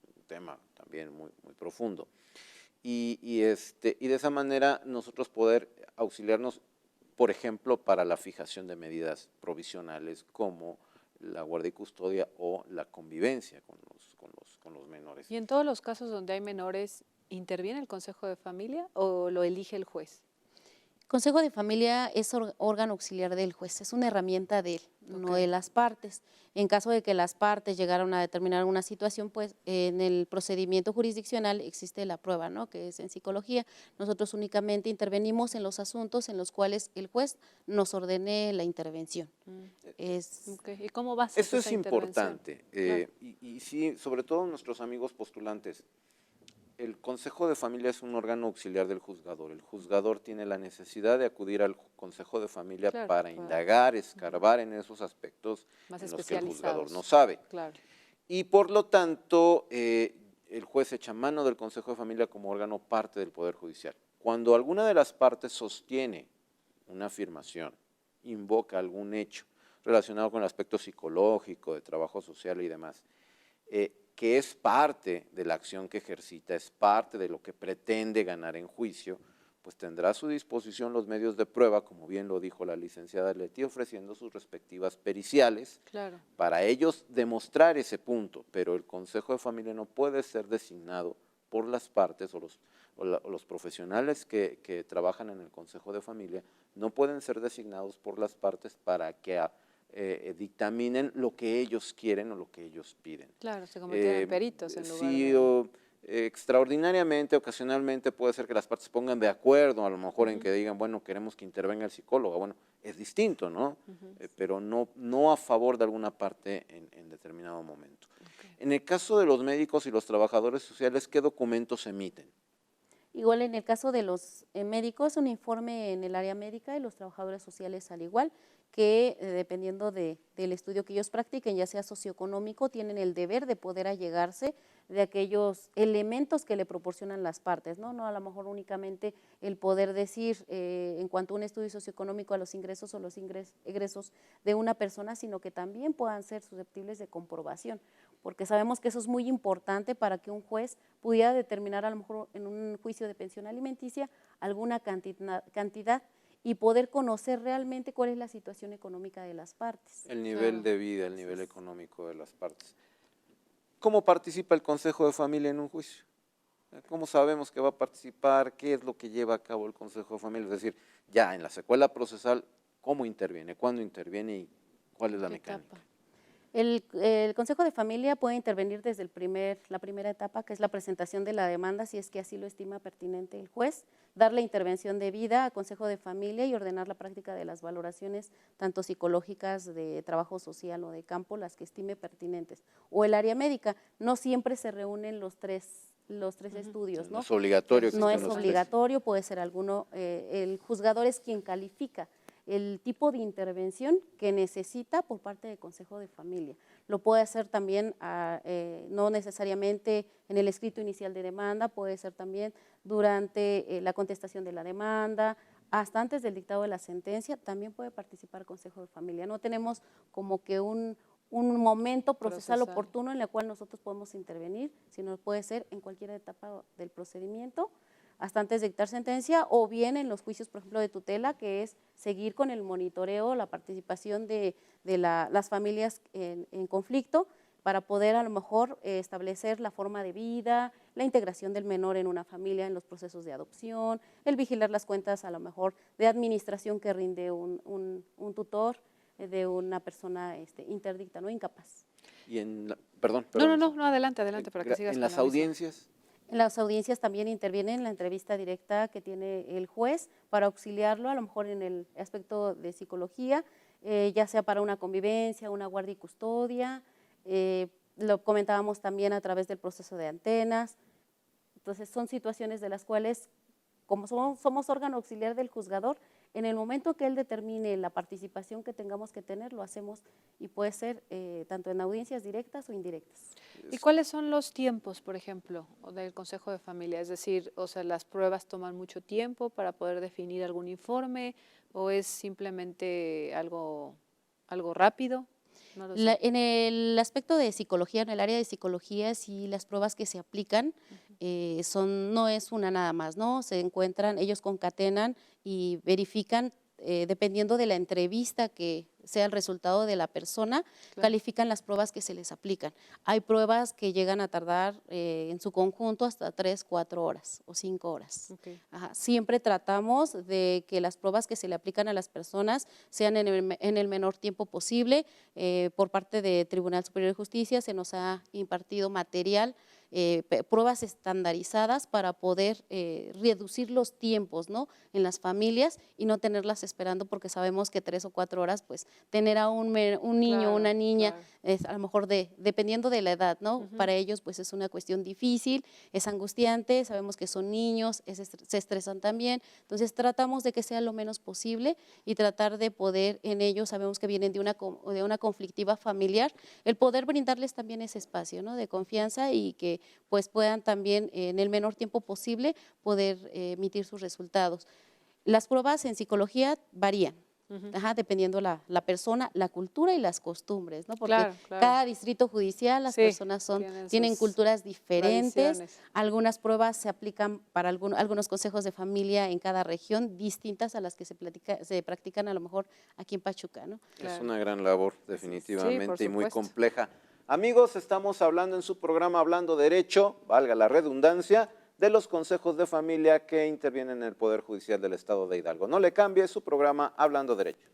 es un tema también muy profundo. Y de esa manera nosotros poder auxiliarnos, por ejemplo, para la fijación de medidas provisionales como la guardia y custodia o la convivencia con los menores. ¿Y en todos los casos donde hay menores, interviene el Consejo de Familia o lo elige el juez? Consejo de familia es órgano auxiliar del juez, es una herramienta de él, no de las partes. En caso de que las partes llegaron a determinar una situación, pues en el procedimiento jurisdiccional existe la prueba, ¿no? Que es en psicología. Nosotros únicamente intervenimos en los asuntos en los cuales el juez nos ordene la intervención. ¿Y cómo va a ser Eso es esa intervención? importante, Claro. y sí, sobre todo nuestros amigos postulantes. El Consejo de Familia es un órgano auxiliar del juzgador. El juzgador tiene la necesidad de acudir al Consejo de Familia Claro, para indagar, escarbar en esos aspectos Más en los que el juzgador especializados. no sabe. Claro. Y por lo tanto, el juez echa mano del Consejo de Familia como órgano parte del Poder Judicial. Cuando alguna de las partes sostiene una afirmación, invoca algún hecho relacionado con el aspecto psicológico, de trabajo social y demás, que es parte de la acción que ejercita, es parte de lo que pretende ganar en juicio, pues tendrá a su disposición los medios de prueba, como bien lo dijo la licenciada Leti, ofreciendo sus respectivas periciales Claro. para ellos demostrar ese punto, pero el Consejo de Familia no puede ser designado por las partes o los profesionales que trabajan en el Consejo de Familia, no pueden ser designados por las partes para que dictaminen lo que ellos quieren o lo que ellos piden. Claro, se convirtieron en peritos en lugar Sí, de… extraordinariamente, ocasionalmente puede ser que las partes se pongan de acuerdo, a lo mejor en que digan, bueno, queremos que intervenga el psicólogo, bueno, es distinto, ¿no? Pero no a favor de alguna parte en determinado momento. En el caso de los médicos y los trabajadores sociales, ¿qué documentos emiten? Igual en el caso de los médicos, un informe en el área médica y los trabajadores sociales al igual, que dependiendo del estudio que ellos practiquen, ya sea socioeconómico, tienen el deber de poder allegarse de aquellos elementos que le proporcionan las partes, ¿no? No a lo mejor únicamente el poder decir en cuanto a un estudio socioeconómico a los ingresos o los egresos de una persona, sino que también puedan ser susceptibles de comprobación, porque sabemos que eso es muy importante para que un juez pudiera determinar a lo mejor en un juicio de pensión alimenticia alguna cantidad y poder conocer realmente cuál es la situación económica de las partes. El nivel de vida, el nivel económico de las partes. ¿Cómo participa el Consejo de Familia en un juicio? ¿Cómo sabemos que va a participar? ¿Qué es lo que lleva a cabo el Consejo de Familia? Es decir, ya en la secuela procesal, ¿cómo interviene? ¿Cuándo interviene? ¿Y cuál es la mecánica? El Consejo de Familia puede intervenir desde la primera etapa, que es la presentación de la demanda, si es que así lo estima pertinente el juez, dar la intervención debida al Consejo de Familia y ordenar la práctica de las valoraciones, tanto psicológicas, de trabajo social o de campo, las que estime pertinentes. O el área médica, no siempre se reúnen los tres estudios, ¿no? No es obligatorio. No es obligatorio, puede ser alguno, el juzgador es quien califica el tipo de intervención que necesita por parte del Consejo de Familia. Lo puede hacer también, no necesariamente en el escrito inicial de demanda, puede ser también durante la contestación de la demanda, hasta antes del dictado de la sentencia, también puede participar el Consejo de Familia. No tenemos como que un momento procesal oportuno en el cual nosotros podemos intervenir, sino puede ser en cualquier etapa del procedimiento, hasta antes de dictar sentencia, o bien en los juicios, por ejemplo, de tutela, que es seguir con el monitoreo, la participación de las familias en conflicto, para poder a lo mejor establecer la forma de vida, la integración del menor en una familia, en los procesos de adopción, el vigilar las cuentas a lo mejor de administración que rinde un tutor de una persona interdicta, ¿no? Incapaz. Y perdón. No, adelante para que sigas. En las audiencias. En las audiencias también intervienen la entrevista directa que tiene el juez para auxiliarlo, a lo mejor en el aspecto de psicología, ya sea para una convivencia, una guardia y custodia, lo comentábamos también a través del proceso de antenas. Entonces son situaciones de las cuales, como somos órgano auxiliar del juzgador, en el momento que él determine la participación que tengamos que tener, lo hacemos y puede ser tanto en audiencias directas o indirectas. ¿Y cuáles son los tiempos, por ejemplo, del Consejo de Familia? Es decir, o sea, ¿las pruebas toman mucho tiempo para poder definir algún informe o es simplemente algo rápido? No lo sé. En el aspecto de psicología, en el área de psicología, sí las pruebas que se aplican no es una nada más, ¿no? Se encuentran, ellos concatenan y verifican dependiendo de la entrevista que sea el resultado de la persona, califican las pruebas que se les aplican. Hay pruebas que llegan a tardar en su conjunto hasta 3, 4 horas o 5 horas. Okay. Siempre tratamos de que las pruebas que se le aplican a las personas sean en el menor tiempo posible. Por parte del Tribunal Superior de Justicia se nos ha impartido material, pruebas estandarizadas para poder reducir los tiempos, ¿no?, en las familias y no tenerlas esperando, porque sabemos que 3 o 4 horas, pues tener a un niño o una niña, es a lo mejor dependiendo de la edad, ¿no? Para ellos pues es una cuestión difícil, es angustiante, sabemos que son niños, se estresan también, entonces tratamos de que sea lo menos posible y tratar de poder en ellos, sabemos que vienen de una conflictiva familiar, el poder brindarles también ese espacio, ¿no?, de confianza y que pues puedan también en el menor tiempo posible poder emitir sus resultados. Las pruebas en psicología varían, dependiendo la persona, la cultura y las costumbres, ¿no? Porque cada distrito judicial, las personas tienen culturas diferentes, algunas pruebas se aplican para algunos consejos de familia en cada región, distintas a las que se practican a lo mejor aquí en Pachuca, ¿no? Es una gran labor, definitivamente, y muy compleja. Amigos, estamos hablando en su programa Hablando Derecho, valga la redundancia, de los consejos de familia que intervienen en el Poder Judicial del Estado de Hidalgo. No le cambie, su programa Hablando Derecho.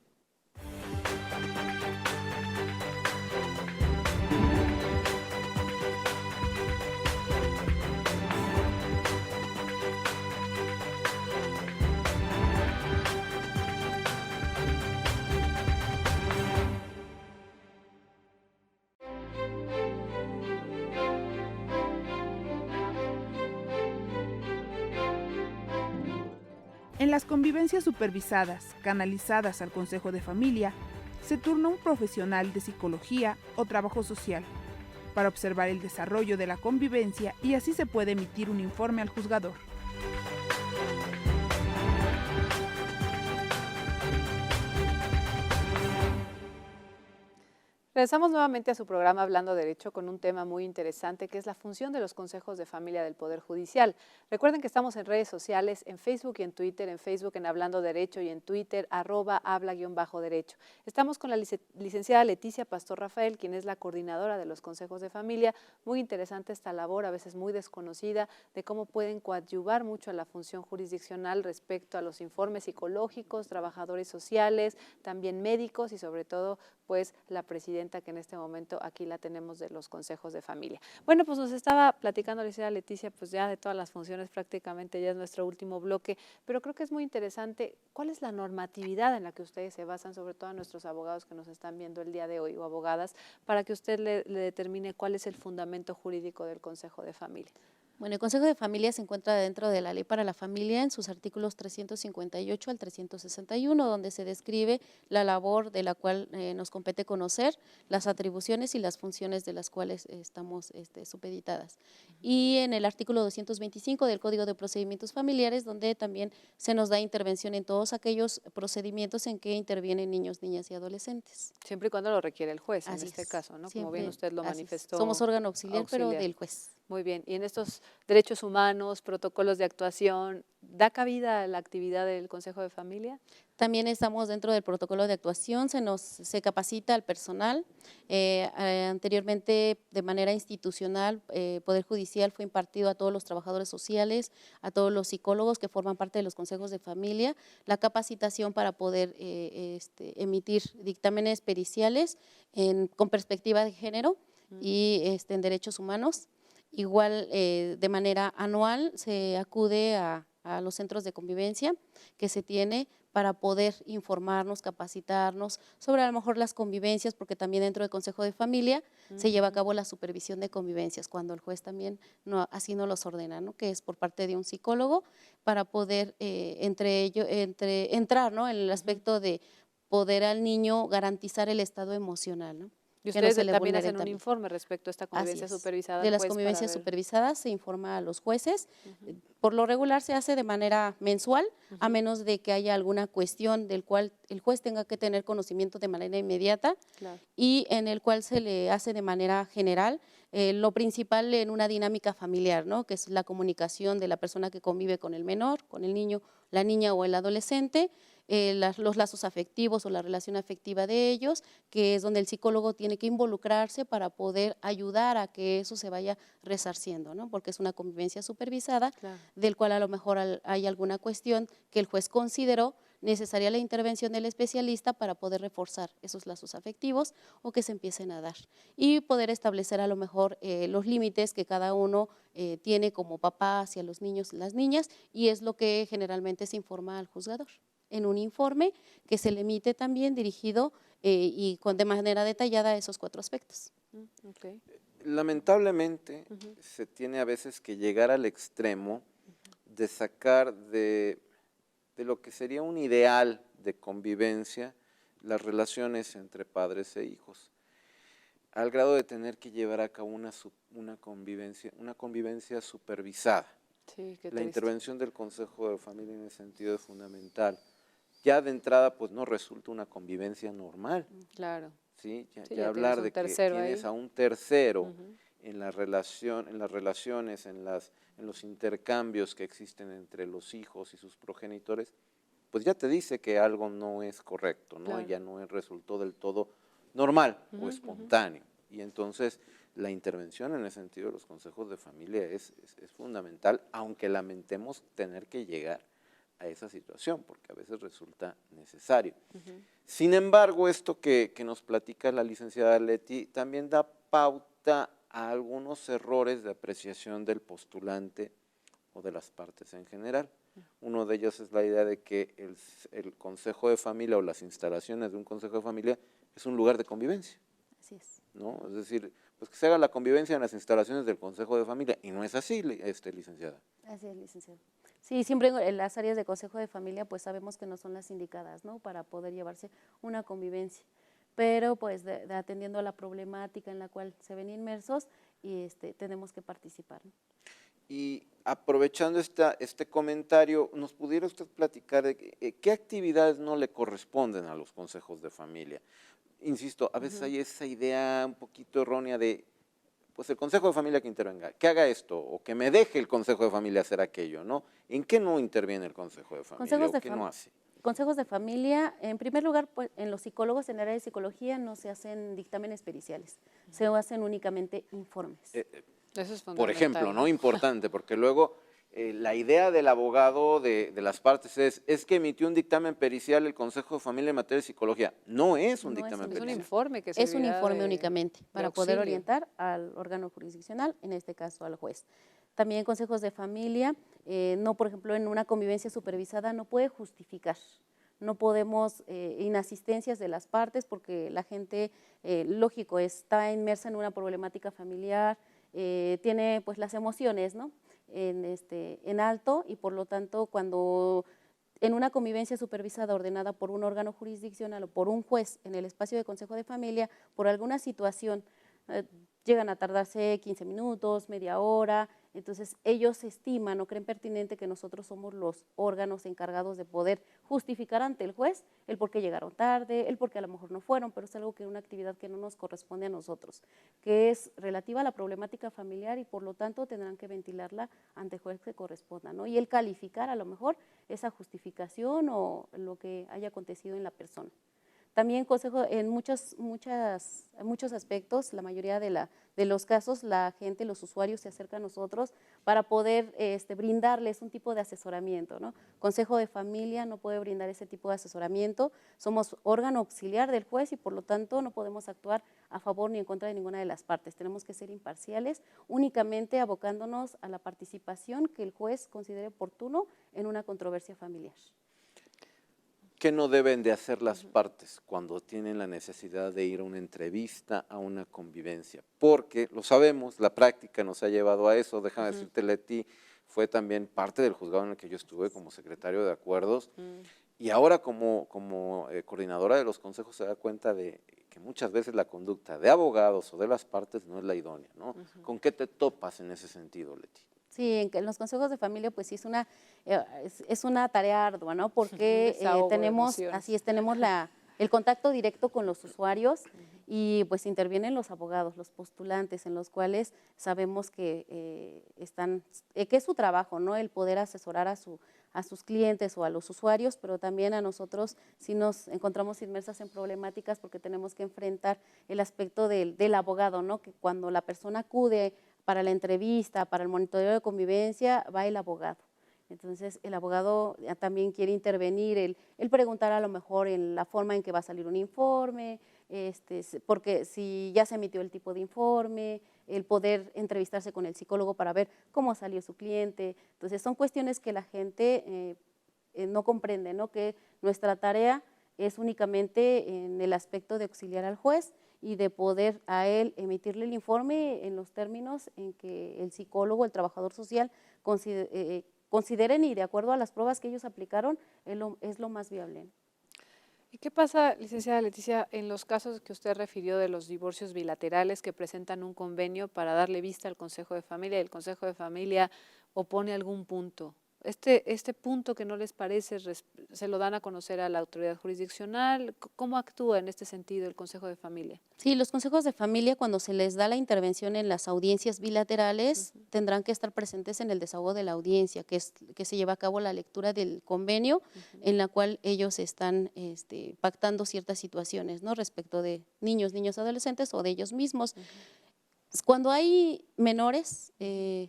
En las convivencias supervisadas, canalizadas al Consejo de Familia, se turna un profesional de psicología o trabajo social para observar el desarrollo de la convivencia y así se puede emitir un informe al juzgador. Regresamos nuevamente a su programa Hablando Derecho con un tema muy interesante que es la función de los consejos de familia del Poder Judicial. Recuerden que estamos en redes sociales, en Facebook y en Twitter, en Facebook en Hablando Derecho y en Twitter @habla_derecho. Estamos con la licenciada Leticia Pastor Rafael, quien es la coordinadora de los consejos de familia. Muy interesante esta labor, a veces muy desconocida, de cómo pueden coadyuvar mucho a la función jurisdiccional respecto a los informes psicológicos, trabajadores sociales, también médicos y sobre todo pues la presidenta que en este momento aquí la tenemos de los consejos de familia. Bueno, pues nos estaba platicando la licenciada Leticia pues ya de todas las funciones, prácticamente ya es nuestro último bloque, pero creo que es muy interesante cuál es la normatividad en la que ustedes se basan, sobre todo a nuestros abogados que nos están viendo el día de hoy o abogadas, para que usted le determine cuál es el fundamento jurídico del Consejo de Familia. Bueno, el Consejo de Familia se encuentra dentro de la Ley para la Familia en sus artículos 358 al 361, donde se describe la labor de la cual nos compete conocer, las atribuciones y las funciones de las cuales estamos supeditadas. Y en el artículo 225 del Código de Procedimientos Familiares, donde también se nos da intervención en todos aquellos procedimientos en que intervienen niños, niñas y adolescentes. Siempre y cuando lo requiere el juez, en este caso, ¿no? Como bien usted lo manifestó. Somos órgano auxiliar, pero del juez. Muy bien, y en estos derechos humanos, protocolos de actuación, ¿da cabida a la actividad del Consejo de Familia? También estamos dentro del protocolo de actuación, se capacita al personal. Anteriormente, de manera institucional, Poder Judicial fue impartido a todos los trabajadores sociales, a todos los psicólogos que forman parte de los consejos de familia, la capacitación para poder emitir dictámenes periciales con perspectiva de género y en derechos humanos. Igual, de manera anual, se acude a los centros de convivencia que se tiene para poder informarnos, capacitarnos sobre a lo mejor las convivencias, porque también dentro del Consejo de Familia se lleva a cabo la supervisión de convivencias, cuando el juez también así nos los ordena, ¿no?, que es por parte de un psicólogo, para poder entrar, ¿no?, en el aspecto de poder al niño garantizar el estado emocional, ¿no? Y ustedes también hacen un informe respecto a esta convivencia supervisada. De las convivencias supervisadas se informa a los jueces. Por lo regular se hace de manera mensual, a menos de que haya alguna cuestión del cual el juez tenga que tener conocimiento de manera inmediata y en el cual se le hace de manera general. Lo principal en una dinámica familiar, ¿no?, que es la comunicación de la persona que convive con el menor, con el niño, la niña o el adolescente, los lazos afectivos o la relación afectiva de ellos, que es donde el psicólogo tiene que involucrarse para poder ayudar a que eso se vaya resarciendo, ¿no? Porque es una convivencia supervisada, Claro. del cual a lo mejor hay alguna cuestión que el juez consideró necesaria la intervención del especialista para poder reforzar esos lazos afectivos o que se empiecen a dar y poder establecer a lo mejor los límites que cada uno tiene como papá hacia los niños y las niñas, y es lo que generalmente se informa al juzgador en un informe que se le emite también dirigido de manera detallada a esos 4 aspectos. Okay. Lamentablemente se tiene a veces que llegar al extremo de sacar de lo que sería un ideal de convivencia las relaciones entre padres e hijos, al grado de tener que llevar a cabo una convivencia supervisada. Sí, qué La triste. intervención del Consejo de Familia en ese sentido es fundamental. Ya de entrada pues no resulta una convivencia normal, Claro. ¿sí? Sí, Ya ya hablar tienes un de que tercero tienes ahí. a un tercero Ujú. en las relaciones, en los intercambios que existen entre los hijos y sus progenitores, pues ya te dice que algo no es correcto, ¿no? Claro. Ya no resultó del todo normal Ujú, o ujú. espontáneo. Y entonces la intervención en el sentido de los consejos de familia es fundamental, aunque lamentemos tener que llegar a esa situación, porque a veces resulta necesario. Ujú. Sin embargo, esto que nos platica la licenciada Leti también da pauta a algunos errores de apreciación del postulante o de las partes en general. Uno de ellos es la idea de que el consejo de familia o las instalaciones de un consejo de familia es un lugar de convivencia, Así es. ¿no? Es decir, pues que se haga la convivencia en las instalaciones del consejo de familia, y no es así, licenciada. Así es, licenciado. Sí, siempre en las áreas de consejo de familia pues sabemos que no son las indicadas, ¿no? Para poder llevarse una convivencia, pero pues atendiendo a la problemática en la cual se ven inmersos y tenemos que participar, ¿no? Y aprovechando este comentario, ¿nos pudiera usted platicar de qué actividades no le corresponden a los consejos de familia? Insisto, a veces hay esa idea un poquito errónea de, pues el consejo de familia que intervenga, que haga esto, o que me deje el consejo de familia hacer aquello, ¿no? ¿En qué no interviene el consejo de familia Consejos o de qué no hace? Consejos de familia, en primer lugar, pues, en los psicólogos en el área de psicología no se hacen dictámenes periciales, se hacen únicamente informes. Eso es fundamental. Por ejemplo, ¿no? Importante, porque luego la idea del abogado de las partes es que emitió un dictamen pericial el Consejo de Familia en materia de psicología. No es un No es dictamen un Es un pericial. informe que Es un servirá informe de únicamente para poder auxilio. orientar al órgano jurisdiccional, en este caso al juez. También consejos de familia, no, por ejemplo, en una convivencia supervisada no puede justificar. No podemos, inasistencias de las partes, porque la gente, lógico, está inmersa en una problemática familiar, tiene pues las emociones, ¿no? En alto, y por lo tanto cuando en una convivencia supervisada ordenada por un órgano jurisdiccional o por un juez en el espacio de consejo de familia, por alguna situación, llegan a tardarse 15 minutos, media hora, entonces ellos estiman o creen pertinente que nosotros somos los órganos encargados de poder justificar ante el juez el por qué llegaron tarde, el por qué a lo mejor no fueron, pero es algo que una actividad que no nos corresponde a nosotros, que es relativa a la problemática familiar y por lo tanto tendrán que ventilarla ante el juez que corresponda, ¿no? Y el calificar a lo mejor esa justificación o lo que haya acontecido en la persona. También consejo en muchos aspectos, la mayoría de los casos, la gente, los usuarios se acercan a nosotros para poder brindarles un tipo de asesoramiento, ¿no? Consejo de familia no puede brindar ese tipo de asesoramiento, somos órgano auxiliar del juez y por lo tanto no podemos actuar a favor ni en contra de ninguna de las partes, tenemos que ser imparciales, únicamente abocándonos a la participación que el juez considere oportuno en una controversia familiar. ¿Qué no deben de hacer las partes cuando tienen la necesidad de ir a una entrevista, a una convivencia? Porque lo sabemos, la práctica nos ha llevado a eso. Déjame decirte, Leti, fue también parte del juzgado en el que yo estuve como secretario de acuerdos y ahora como coordinadora de los consejos se da cuenta de que muchas veces la conducta de abogados o de las partes no es la idónea, ¿no? ¿Con qué te topas en ese sentido, Leti? Sí, en los consejos de familia pues sí es una tarea ardua, ¿no? Porque tenemos el contacto directo con los usuarios y pues intervienen los abogados, los postulantes, en los cuales sabemos que que es su trabajo, ¿no? El poder asesorar a a sus clientes o a los usuarios, pero también a nosotros si nos encontramos inmersas en problemáticas porque tenemos que enfrentar el aspecto del abogado, ¿no? Que cuando la persona acude para la entrevista, para el monitoreo de convivencia, va el abogado. Entonces, el abogado también quiere intervenir, el preguntar a lo mejor en la forma en que va a salir un informe, porque si ya se emitió el tipo de informe, el poder entrevistarse con el psicólogo para ver cómo salió su cliente. Entonces, son cuestiones que la gente no comprende, ¿no? Que nuestra tarea es únicamente en el aspecto de auxiliar al juez y de poder a él emitirle el informe en los términos en que el psicólogo, el trabajador social consideren y de acuerdo a las pruebas que ellos aplicaron es lo más viable. ¿Y qué pasa, licenciada Leticia, en los casos que usted refirió de los divorcios bilaterales que presentan un convenio para darle vista al Consejo de Familia y el Consejo de Familia opone algún punto? Este punto que no les parece, ¿se lo dan a conocer a la autoridad jurisdiccional? ¿Cómo actúa en este sentido el Consejo de Familia? Sí, los consejos de familia, cuando se les da la intervención en las audiencias bilaterales, tendrán que estar presentes en el desahogo de la audiencia, que se lleva a cabo la lectura del convenio, en la cual ellos están pactando ciertas situaciones, ¿no? Respecto de niños, adolescentes o de ellos mismos. Cuando hay menores,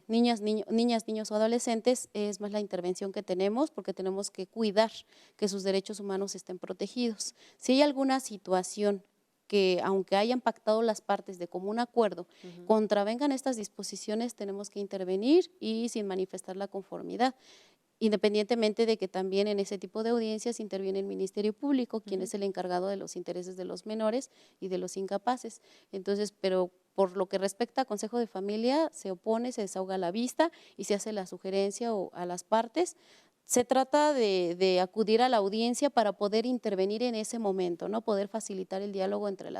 niñas, niños o adolescentes, es más la intervención que tenemos porque tenemos que cuidar que sus derechos humanos estén protegidos. Si hay alguna situación que, aunque hayan pactado las partes de común acuerdo, contravengan estas disposiciones, tenemos que intervenir y sin manifestar la conformidad. Independientemente de que también en ese tipo de audiencias interviene el Ministerio Público, quien es el encargado de los intereses de los menores y de los incapaces. Entonces, pero por lo que respecta a Consejo de Familia, se opone, se desahoga la vista y se hace la sugerencia a las partes. Se trata de acudir a la audiencia para poder intervenir en ese momento, ¿no? Poder facilitar el diálogo entre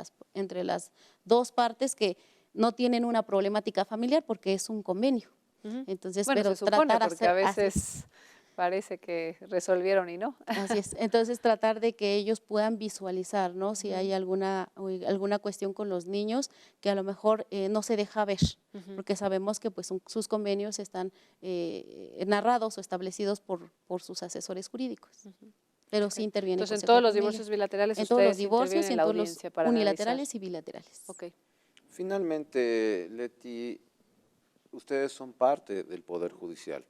las dos partes que no tienen una problemática familiar porque es un convenio. Entonces, bueno, pero se supone, tratar porque a veces parece que resolvieron y no. Así es, entonces tratar de que ellos puedan visualizar, ¿no? Si hay alguna cuestión con los niños que a lo mejor no se deja ver, porque sabemos que pues sus convenios están narrados o establecidos por sus asesores jurídicos. Pero sí interviene. Entonces, en todos los divorcios bilaterales en todos los divorcios y en todos los unilaterales y bilaterales. Okay. Finalmente, Leti, ustedes son parte del Poder Judicial.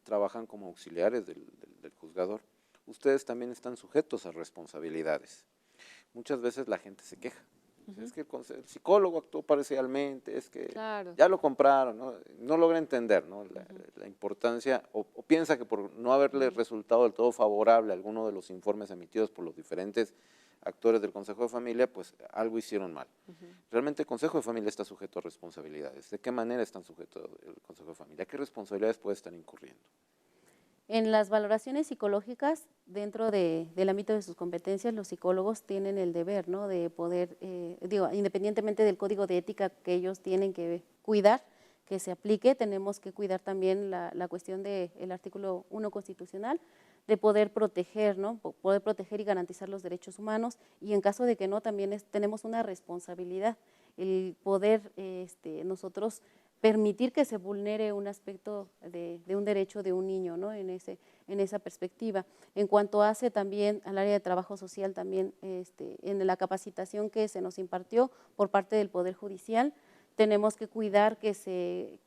Trabajan como auxiliares del juzgador. Ustedes también están sujetos a responsabilidades. Muchas veces la gente se queja. Es que el psicólogo actuó parcialmente, es que ya lo compraron, no logra entender, ¿no? La importancia, o piensa que por no haberle resultado del todo favorable a alguno de los informes emitidos por los diferentes actores del Consejo de Familia, pues algo hicieron mal. Realmente el Consejo de Familia está sujeto a responsabilidades. ¿De qué manera están sujetos el Consejo de Familia? ¿Qué responsabilidades puede estar incurriendo? En las valoraciones psicológicas, dentro del ámbito de sus competencias, los psicólogos tienen el deber, ¿no? De poder, independientemente del código de ética que ellos tienen que cuidar, que se aplique, tenemos que cuidar también la cuestión del artículo 1 constitucional, de poder proteger, ¿no? Poder proteger y garantizar los derechos humanos, y en caso de que no, también tenemos una responsabilidad, el poder nosotros permitir que se vulnere un aspecto de un derecho de un niño, ¿no? en esa perspectiva. En cuanto hace también al área de trabajo social, también en la capacitación que se nos impartió por parte del Poder Judicial, tenemos que cuidar que se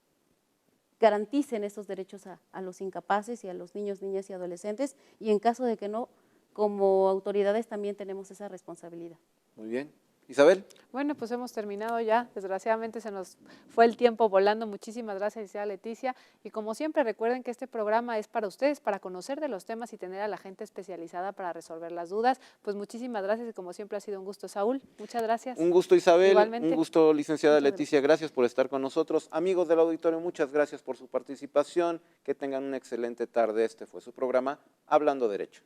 garanticen estos derechos a los incapaces y a los niños, niñas y adolescentes, y en caso de que no, como autoridades también tenemos esa responsabilidad. Muy bien. Isabel. Bueno, pues hemos terminado ya, desgraciadamente se nos fue el tiempo volando. Muchísimas gracias, licenciada Leticia, y como siempre recuerden que este programa es para ustedes, para conocer de los temas y tener a la gente especializada para resolver las dudas. Pues muchísimas gracias y como siempre ha sido un gusto, Saúl, muchas gracias. Un gusto, Isabel. Igualmente. Un gusto, licenciada Muchas Leticia, gracias por estar con nosotros. Amigos del auditorio, muchas gracias por su participación, que tengan una excelente tarde. Este fue su programa Hablando Derecho.